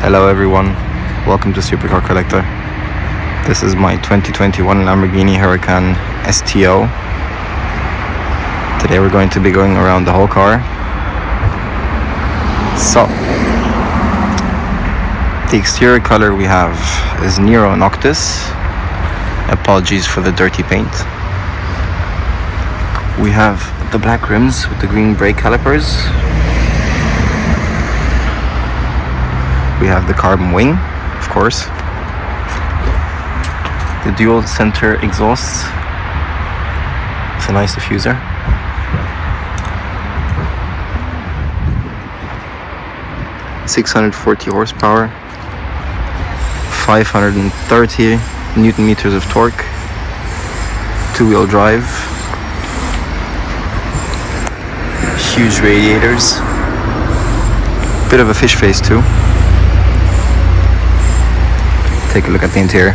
Hello everyone, welcome to Supercar Collector. This is my 2021 Lamborghini Huracán STO. Today we're going to be going around the whole car. So, the exterior color we have is Nero Noctis. Apologies for the dirty paint. We have the black rims with the green brake calipers. We have the carbon wing, of course. The dual center exhausts. It's a nice diffuser. .640 horsepower, 530 Newton meters of torque, two-wheel drive, huge radiators, bit of a fish face too. Take a look at the interior.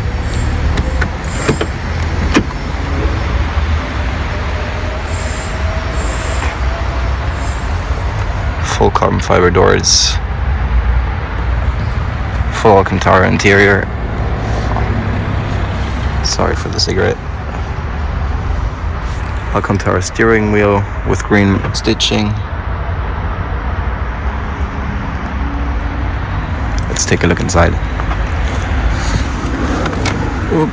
Full carbon fiber doors, full Alcantara interior. Sorry for the cigarette. Alcantara steering wheel with green stitching. Let's take a look inside. Oop.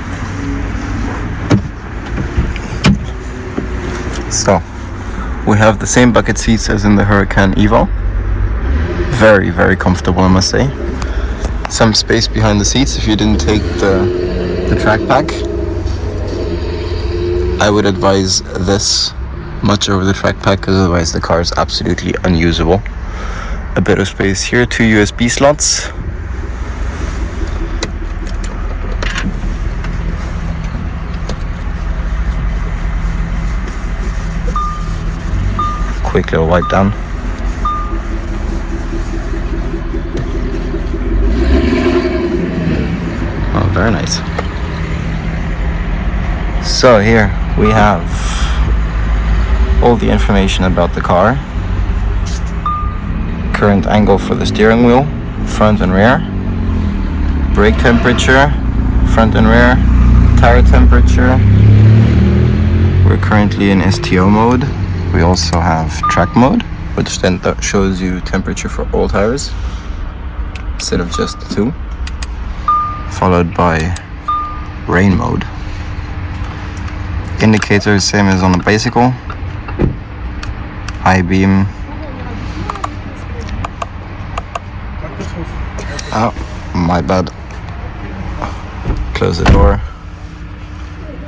So, we have the same bucket seats as in the Huracán Evo. Very, very comfortable, I must say. Some space behind the seats if you didn't take the track pack. I would advise this much over the track pack because otherwise the car is absolutely unusable. A bit of space here, 2 USB slots. Quick little wipe down. Oh, very nice. So here we have all the information about the car. Current angle for the steering wheel, front and rear. Brake temperature, front and rear. Tire temperature. We're currently in STO mode. We also have track mode, which then shows you temperature for all tires instead of just the two, followed by rain mode. Indicator same as on the bicycle. High beam. Oh, my bad. Close the door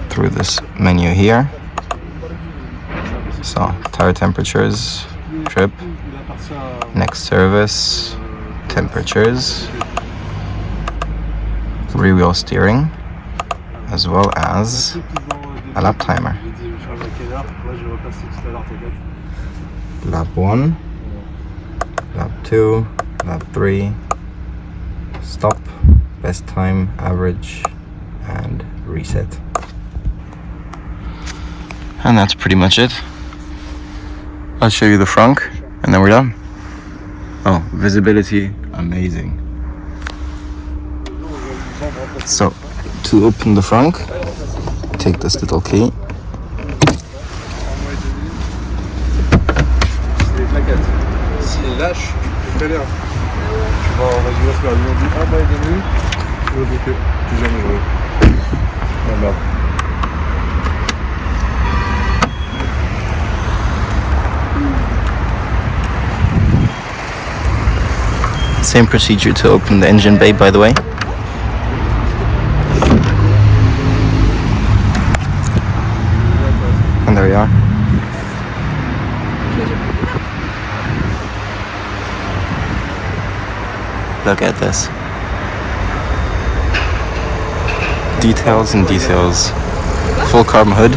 through this menu here. So, tire temperatures, trip, next service, temperatures, rear wheel steering, as well as a lap timer. Lap 1, lap 2, lap 3, stop, best time, average, and reset. And that's pretty much it. I'll show you the front and then we're done. Oh, visibility, amazing. So, to open the front, take this little key. Same procedure to open the engine bay, by the way. And there we are. Look at this. Details and details. Full carbon hood.